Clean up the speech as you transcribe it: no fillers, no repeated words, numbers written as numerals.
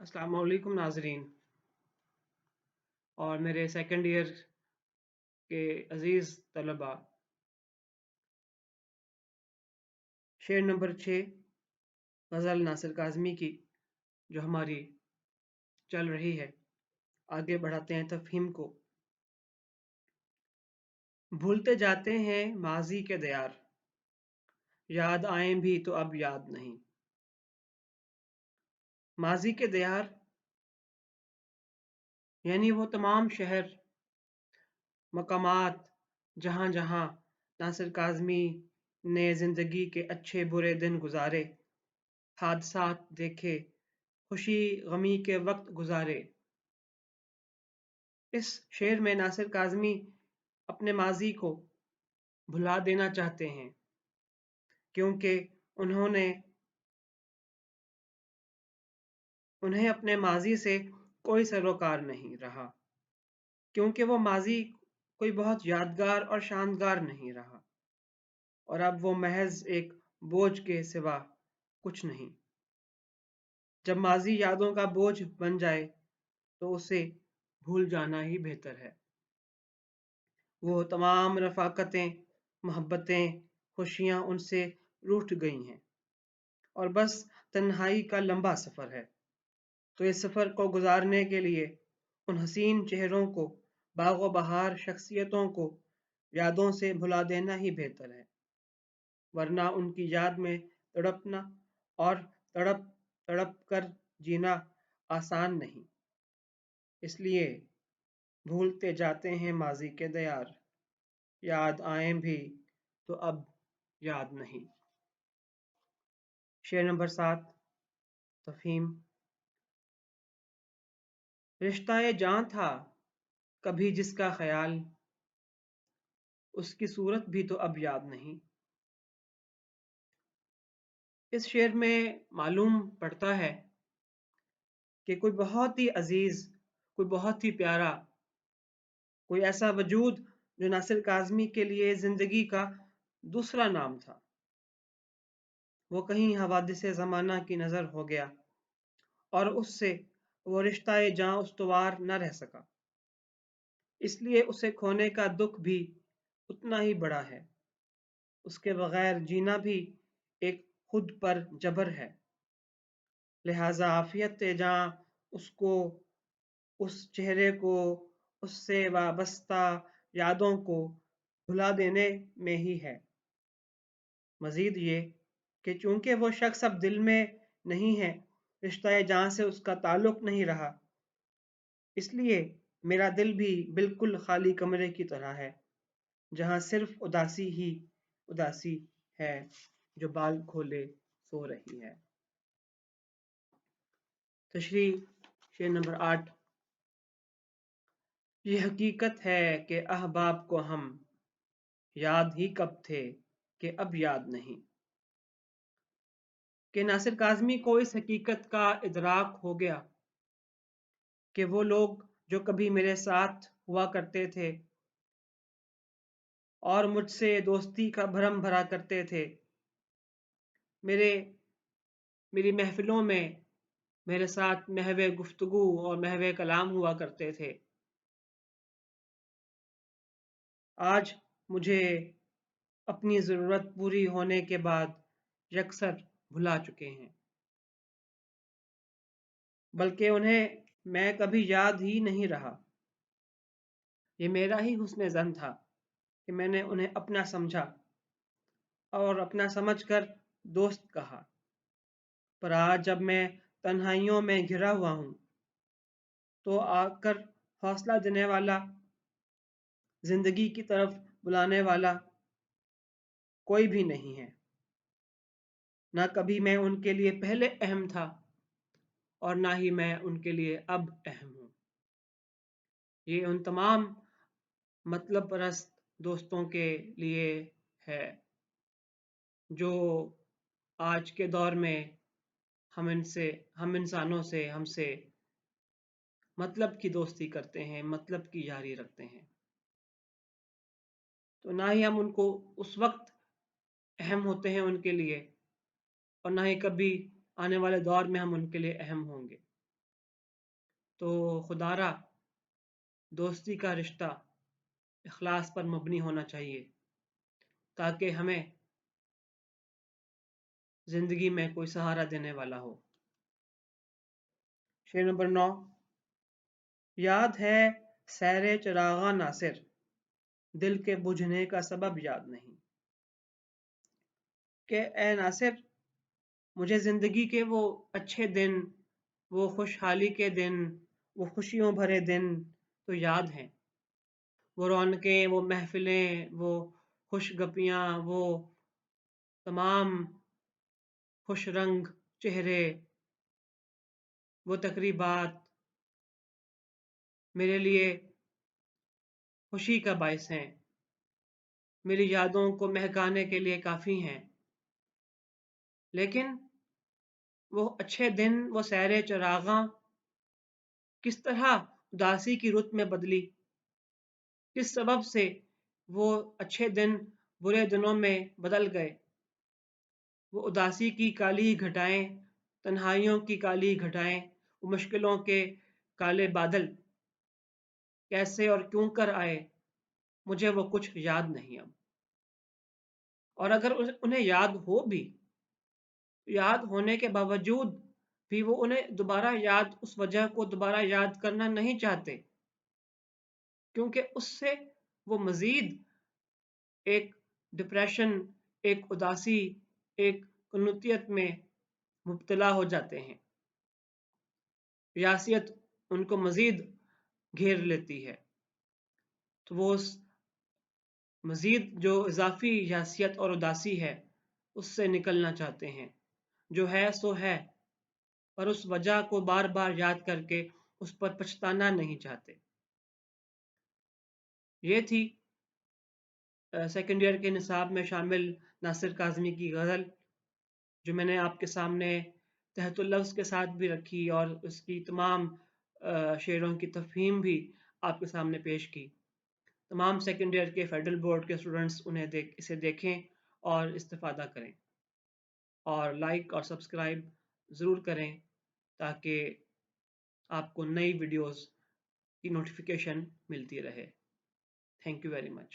अस्सलाम वालेकुम नाजरीन और मेरे सेकंड ईयर के अजीज़ तलबा। शेर नंबर 6 गज़ल नासिर काज़मी की जो हमारी चल रही है, आगे बढ़ाते हैं तफ़हीम को। भूलते जाते हैं माजी के दयार, याद आए भी तो अब याद नहीं। माजी के दयार यानी वो तमाम शहर मकामात जहाँ जहाँ नासिर काज़मी ने ज़िंदगी के अच्छे बुरे दिन गुजारे, हादसात देखे, खुशी गमी के वक्त गुजारे। इस शेर में नासिर काज़मी अपने माजी को भुला देना चाहते हैं, क्योंकि उन्हें अपने माजी से कोई सरोकार नहीं रहा, क्योंकि वो माजी कोई बहुत यादगार और शानदार नहीं रहा और अब वो महज एक बोझ के सिवा कुछ नहीं। जब माजी यादों का बोझ बन जाए तो उसे भूल जाना ही बेहतर है। वो तमाम रफ़ाक़तें, मोहब्बतें, खुशियाँ उनसे रूठ गई हैं और बस तन्हाई का लंबा सफ़र है। तो इस सफ़र को गुजारने के लिए उन हसीन चेहरों को, बागो बहार शख्सियतों को यादों से भुला देना ही बेहतर है, वरना उनकी याद में तड़पना और तड़प तड़प कर जीना आसान नहीं। इसलिए भूलते जाते हैं माजी के दयार, याद आए भी तो अब याद नहीं। शेर नंबर 7 तफ़हीम। रिश्ता-ए जां था कभी जिसका ख्याल, उसकी सूरत भी तो अब याद नहीं। इस शेर में मालूम पड़ता है कि कोई बहुत ही अजीज, कोई बहुत ही प्यारा, कोई ऐसा वजूद जो नासिर काज़मी के लिए जिंदगी का दूसरा नाम था, वो कहीं हवादिस ज़माना की नज़र हो गया और उससे वो रिश्ता जां उस्तवार न रह सका। इसलिए उसे खोने का दुख भी उतना ही बड़ा है। उसके बगैर जीना भी एक खुद पर जबर है। लिहाजा आफियत जां उसको, उस चेहरे को, उससे वाबस्ता यादों को भुला देने में ही है। मज़ीद ये कि चूँकि वो शख्स अब दिल में नहीं है, रिश्ता जां से उसका ताल्लुक़ नहीं रहा, इसलिए मेरा दिल भी बिल्कुल खाली कमरे की तरह है, जहाँ सिर्फ उदासी ही उदासी है जो बाल खोले सो रही है। तशरीह शेर नंबर 8। ये हकीकत है कि अहबाब को हम याद ही कब थे कि अब याद नहीं। कि नासिर काज़मी को इस हकीकत का इदराक हो गया कि वो लोग जो कभी मेरे साथ हुआ करते थे और मुझसे दोस्ती का भरम भरा करते थे, मेरे मेरी महफिलों में मेरे साथ महवे गुफ्तगू और महवे कलाम हुआ करते थे, आज मुझे अपनी ज़रूरत पूरी होने के बाद यकसर भुला चुके हैं, बल्कि उन्हें मैं कभी याद ही नहीं रहा। ये मेरा ही हुस्न ज़न था कि मैंने उन्हें अपना समझा और अपना समझकर दोस्त कहा, पर आज जब मैं तन्हाइयों में घिरा हुआ हूँ तो आकर हौसला देने वाला, जिंदगी की तरफ बुलाने वाला कोई भी नहीं है। ना कभी मैं उनके लिए पहले अहम था और ना ही मैं उनके लिए अब अहम हूँ। ये उन तमाम मतलब परस्त दोस्तों के लिए है जो आज के दौर में हम इंसानों से हमसे मतलब की दोस्ती करते हैं, मतलब की यारी रखते हैं। तो ना ही हम उनको उस वक्त अहम होते हैं उनके लिए और ना ही कभी आने वाले दौर में हम उनके लिए अहम होंगे। تو خدارا دوستی کا رشتہ اخلاص پر مبنی ہونا چاہیے تاکہ ہمیں زندگی میں کوئی سہارا دینے والا ہو۔ شعر نمبر 9، یاد ہے سیر چراغاں ناصر، دل کے بجھنے کا سبب یاد نہیں۔ کہ اے ناصر، مجھے زندگی کے وہ اچھے دن، وہ خوشحالی کے دن، وہ خوشیوں بھرے دن تو یاد ہیں، وہ رونقیں، وہ محفلیں، وہ خوش گپیاں، وہ تمام خوش رنگ چہرے، وہ تقریبات میرے لیے خوشی کا باعث ہیں، میری یادوں کو مہکانے کے لیے کافی ہیں۔ لیکن وہ اچھے دن، وہ سیر چراغاں کس طرح اداسی کی رت میں بدلی، کس سبب سے وہ اچھے دن برے دنوں میں بدل گئے، وہ اداسی کی کالی گھٹائیں، تنہائیوں کی کالی گھٹائیں، وہ مشکلوں کے کالے بادل کیسے اور کیوں کر آئے، مجھے وہ کچھ یاد نہیں اب۔ اور اگر انہیں یاد ہو بھی، یاد ہونے کے باوجود بھی وہ انہیں دوبارہ یاد، اس وجہ کو دوبارہ یاد کرنا نہیں چاہتے، کیونکہ اس سے وہ مزید ایک ڈپریشن، ایک اداسی، ایک قنوطیت میں مبتلا ہو جاتے ہیں، یاسیت ان کو مزید گھیر لیتی ہے، تو وہ مزید جو اضافی یاسیت اور اداسی ہے اس سے نکلنا چاہتے ہیں۔ جو ہے سو ہے، پر اس وجہ کو بار بار یاد کر کے اس پر پچھتانا نہیں چاہتے۔ یہ تھی سیکنڈ ایئر کے نصاب میں شامل ناصر کاظمی کی غزل، جو میں نے آپ کے سامنے تحت اللفظ کے ساتھ بھی رکھی اور اس کی تمام شعروں کی تفہیم بھی آپ کے سامنے پیش کی۔ تمام سیکنڈ ایئر کے فیڈرل بورڈ کے اسٹوڈنٹس اسے دیکھیں اور استفادہ کریں، اور لائک اور سبسکرائب ضرور کریں تاکہ آپ کو نئی ویڈیوز کی نوٹیفیکیشن ملتی رہے۔ Thank you very much.